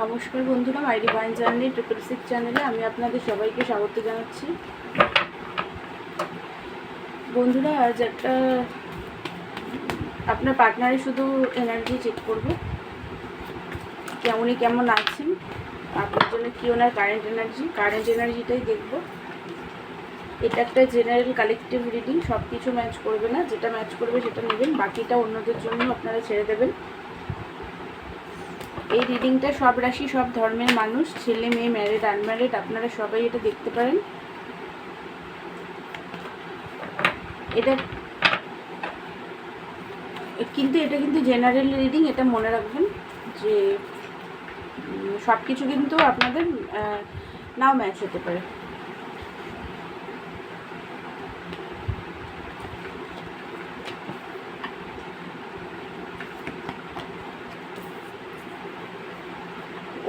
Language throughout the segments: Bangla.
নমস্কার বন্ধুরা, মাই ডিভাইন জার্নি 666 চ্যানেলে আমি আপনাদের সবাইকে স্বাগত জানাচ্ছি। বন্ধুরা, আজ একটা আপনার পার্টনারে শুধু এনার্জি চেক করব, উনি কেমন আছেন, আপনার জন্য কি ওনার কারেন্ট এনার্জিটাই দেখব। এটা একটা জেনারেল কালেকটিভ রিডিং, সব কিছু ম্যাচ করবে না, যেটা ম্যাচ করবে সেটা নেবেন, বাকিটা অন্যদের জন্য আপনারা ছেড়ে দেবেন। এই রিডিংটা সব রাশি, সব ধর্মের মানুষ, ছেলে মেয়ে, ম্যারিড আনম্যারিড, আপনারা সবাই এটা দেখতে পারেন। এটা কিন্তু জেনারেল রিডিং, এটা মনে রাখবেন যে সব কিছু কিন্তু আপনাদের নাও ম্যাচ হতে পারে।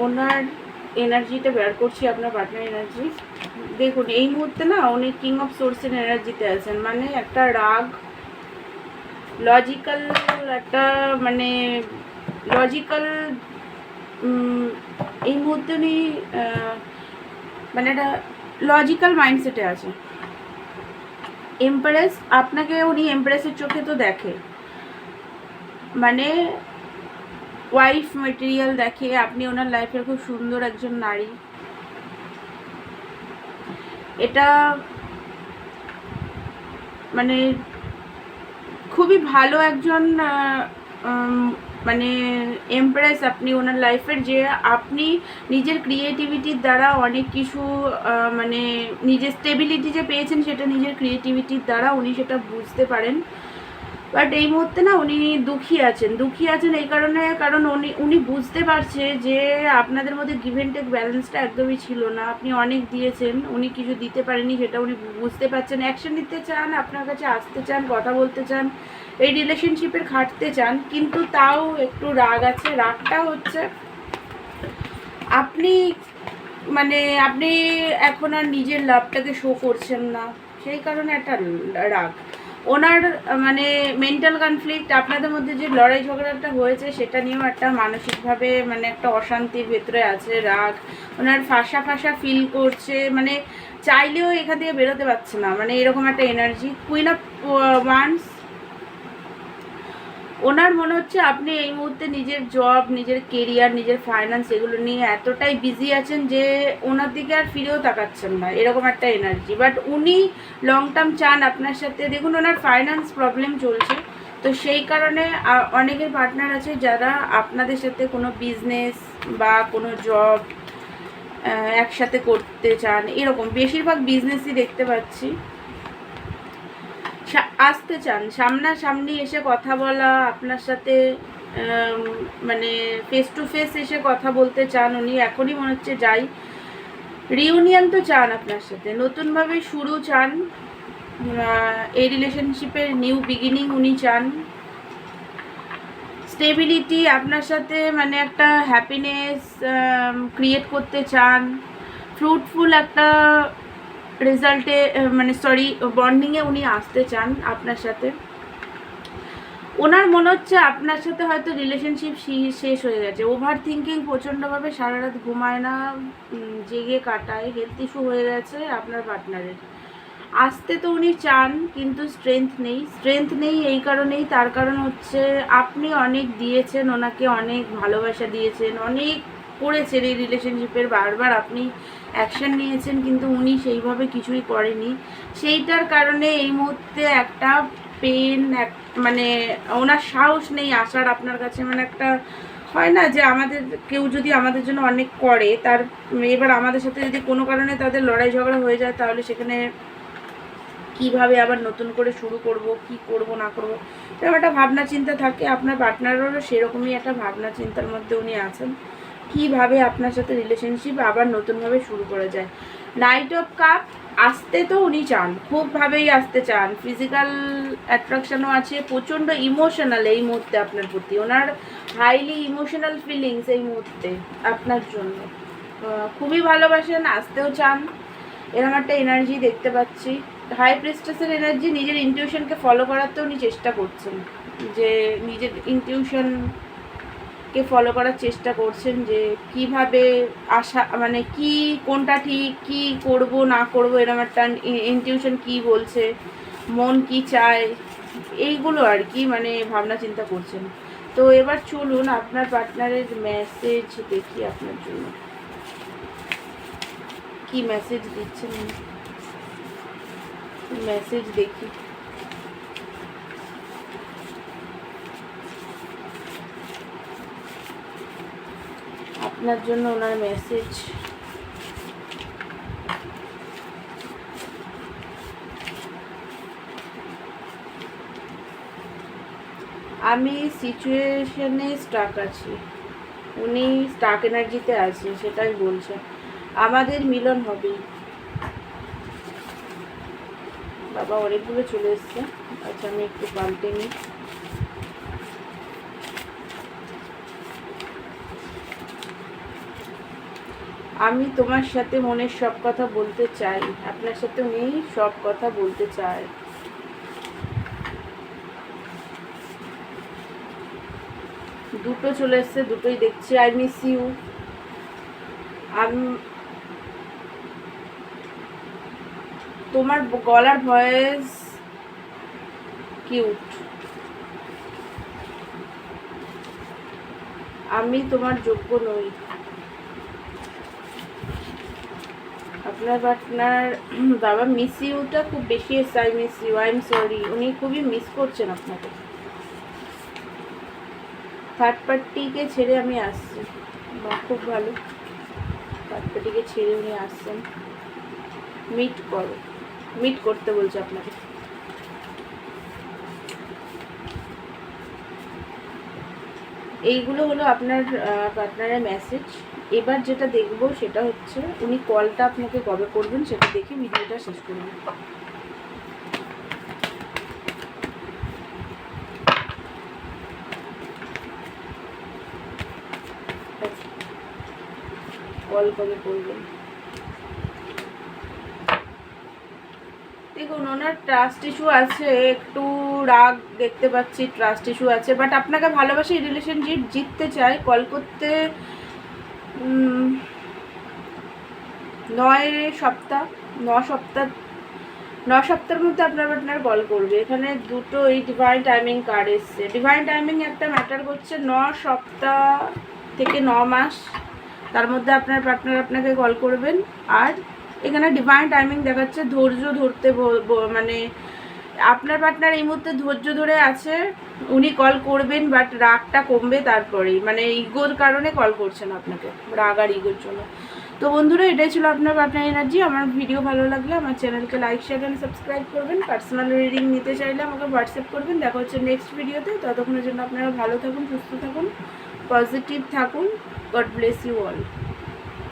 ওনার এনার্জিটা বের করছি, আপনার পার্টনার এনার্জি দেখুন। এই মুহূর্তে না উনি কিং অফ সোর্সের এনার্জিতে আছেন, মানে একটা রাগ, লজিক্যাল, একটা মানে লজিক্যাল, এই মুহূর্তে উনি মানে একটা লজিক্যাল মাইন্ডসেটে আছে। এমপ্রেস, আপনাকে উনি এমপ্রেসের চোখে তো দেখে, মানে ওয়াইফ মেটেরিয়াল দেখে, আপনি ওনার লাইফের খুব সুন্দর একজন নারী। এটা মানে খুবই ভালো একজন মানে এমপ্রেস আপনি ওনার লাইফের, যে আপনি নিজের ক্রিয়েটিভিটির দ্বারা অনেক কিছু মানে নিজের স্টেবিলিটি যে পেয়েছেন সেটা নিজের ক্রিয়েটিভিটির দ্বারা উনি সেটা বুঝতে পারেন। বাট এই মুহূর্তে না উনি দুঃখী আছেন এই কারণে, কারণ উনি বুঝতে পারছে যে আপনাদের মধ্যে গিভ অ্যান্ড টেক ব্যালেন্সটা একদমই ছিল না। আপনি অনেক দিয়েছেন, উনি কিছু দিতে পারেনি, সেটা উনি বুঝতে পারছেন। অ্যাকশন নিতে চান, আপনার কাছে আসতে চান, কথা বলতে চান, এই রিলেশনশিপের খাটতে চান, কিন্তু তাও একটু রাগ আছে। রাগটা হচ্ছে আপনি আপনি এখন আর নিজের লাভটাকে শো করছেন না, সেই কারণে একটা রাগ। ওনার মানে মেন্টাল কনফ্লিক্ট, আপনাদের মধ্যে যে লড়াই ঝগড়াটা হয়েছে সেটা নিয়েও একটা মানসিকভাবে মানে একটা অশান্তির ভেতরে আছে। রাগ, ওনার ফাঁসা ফিল করছে, মানে চাইলেও এখান থেকে বেরোতে পারছে না, মানে এরকম একটা এনার্জি। কুইন অফ ওয়ান্স, ওনার মনে হচ্ছে আপনি এই মুহূর্তে নিজের জব, নিজের কেরিয়ার, নিজের ফাইন্যান্স এগুলো নিয়ে এতটাই বিজি আছেন যে ওনার দিকে আর ফিরেও তাকাচ্ছেন না, এরকম একটা এনার্জি। বাট উনি লং টার্ম চান আপনার সাথে। দেখুন, ওনার ফাইন্যান্স প্রবলেম চলছে, তো সেই কারণে অনেকের পার্টনার আছে যারা আপনাদের সাথে কোনো বিজনেস বা কোনো জব একসাথে করতে চান, এরকম বেশিরভাগ বিজনেসই দেখতে পাচ্ছি। আসতে চান, সামনাসামনি এসে কথা বলা, আপনার সাথে মানে ফেস টু ফেস এসে কথা বলতে চান উনি। এখনই মনে হচ্ছে যাই, রিউনিয়ন তো চান আপনার সাথে, নতুনভাবে শুরু চান, এই রিলেশনশিপের নিউ বিগিনিং উনি চান। স্টেবিলিটি, আপনার সাথে মানে একটা হ্যাপিনেস ক্রিয়েট করতে চান। ফ্রুটফুল একটা রেজাল্টে মানে বন্ডিংয়ে উনি আসতে চান আপনার সাথে। ওনার মনে হচ্ছে আপনার সাথে হয়তো রিলেশনশিপ শেষ হয়ে গেছে। ওভার থিঙ্কিং প্রচণ্ডভাবে, সারা রাত ঘুমায় না, জেগে কাটায়, হেলথ ইস্যু হয়ে গেছে আপনার পার্টনারের। আসতে তো উনি চান, কিন্তু স্ট্রেংথ নেই এই কারণেই, তার কারণ হচ্ছে আপনি অনেক দিয়েছেন ওনাকে, অনেক ভালোবাসা দিয়েছেন, অনেক করেছেন এই রিলেশনশিপের, বারবার আপনি অ্যাকশন নিয়েছেন, কিন্তু উনি সেইভাবে কিছুই করেনি। সেইটার কারণে এই মুহূর্তে একটা পেন, মানে ওনার সাহস নেই আসার আপনার কাছে। মানে একটা হয় না যে আমাদের কেউ যদি আমাদের জন্য অনেক করে, তার এবার আমাদের সাথে যদি কোনো কারণে তাদের লড়াই ঝগড়া হয়ে যায়, তাহলে সেখানে কিভাবে আবার নতুন করে শুরু করব, কি করব না করব, এরকম একটা ভাবনা চিন্তা থাকে। আপনার পার্টনারেরও সেরকমই একটা ভাবনা চিন্তার মধ্যে উনি আছেন, কিভাবে আপনার সাথে রিলেশনশিপ আবার নতুনভাবে শুরু করা যায়। নাইট অফ কাপ, আসতে তো উনি চান, খুবভাবেই আসতে চান, ফিজিক্যাল অ্যাট্রাকশনও আছে, প্রচণ্ড ইমোশনাল এই মুহূর্তে আপনার প্রতি, ওনার হাইলি ইমোশনাল ফিলিংস এই মুহূর্তে আপনার জন্য, খুবই ভালোবাসেন, আসতেও চান, এরকম একটা এনার্জি দেখতে পাচ্ছি। হাই প্রিস্টেসের এনার্জি, নিজের ইনটিউশনকে ফলো করাতেও উনি চেষ্টা করছেন, যে নিজের ইনটিউশন আমাকে ফলো করার চেষ্টা করছেন যে কিভাবে আশা মানে কি কোনটা ঠিক, কি করব না করব, এরকম একটা ইনটিউশন কি বলছে, মন কি চায়, এইগুলো আর কি মানে ভাবনা চিন্তা করছেন। তো এবার চলুন আপনার পার্টনারের মেসেজ দেখি আপনার জন্য কি মেসেজ দিচ্ছেন, মেসেজ দেখি। আপনার জন্য ওনার মেসেজ, আমি সিচুয়েশনে স্টাক আছি, উনি স্টাক এনার্জিতে আছে, সেটাই বলছে। আমাদের মিলন হবে। বাবা অনেকগুলো চলে এসছে। আচ্ছা আমি একটু পাল্টে নিই। আমি তোমার সাথে মনের সব কথা বলতে চাই, আপনার সাথে উনি সব কথা বলতে চায়। দুটো চলে এসছে, দুটোই দেখছি। I miss you. তোমার গলার ভয়েস কিউট। আমি তোমার যোগ্য নই। আপনার পার্টনার বাবা মিস ইউটা খুব বেশি এসছে। I miss you, I am sorry. উনি খুবই মিস করছেন আপনাকে। থার্ড পার্টিকে ছেড়ে আমি আসছি। খুব ভালো, থার্ড পার্টিকে ছেড়ে উনি আসছেন। মিট করো, মিট করতে বলছে আপনাকে। এইগুলো হলো আপনার পার্টনারের মেসেজ। এবার যেটা দেখব সেটা হচ্ছে উনি কলটা আপনাকে কবে করবেন সেটা দেখে ভিডিওটা শেষ করুন। কল কবে করবেন? দেখুন ওনার ট্রাস্ট ইস্যু আছে, একটু রাগ দেখতে পাচ্ছি, ট্রাস্ট ইস্যু আছে, বাট আপনাকে ভালোবাসে, রিলেশনশিপ জিততে চায়। কল করতে 9 সপ্তাহের মধ্যে আপনার পার্টনার কল করবে। এখানে দুটো এই ডিভাইন টাইমিং কার্ড এসছে। ডিভাইন টাইমিং একটা ম্যাটার করছে। 9 সপ্তাহ থেকে 9 মাস তার মধ্যে আপনার পার্টনার আপনাকে কল করবেন। আর এখানে ডিভাইন টাইমিং দেখাচ্ছে ধৈর্য ধরতে, মানে আপনার পার্টনার এই মুহূর্তে ধৈর্য ধরে আছে, উনি কল করবেন, বাট রাগটা কমবে তারপরেই, মানে ইগোর কারণে কল করছেন আপনাকে, রাগ আর ইগোর জন্য। তো বন্ধুরা এটাই ছিল আপনার পার্টনার এনার্জি। আমার ভিডিও ভালো লাগলে আমার চ্যানেলকে লাইক শেয়ার অ্যান্ড সাবস্ক্রাইব করবেন। পার্সোনাল রিডিং নিতে চাইলে আমাকে হোয়াটসঅ্যাপ করবেন। দেখা হচ্ছে নেক্সট ভিডিওতে। ততক্ষণের জন্য আপনারা ভালো থাকুন, সুস্থ থাকুন, পজিটিভ থাকুন। God bless you all.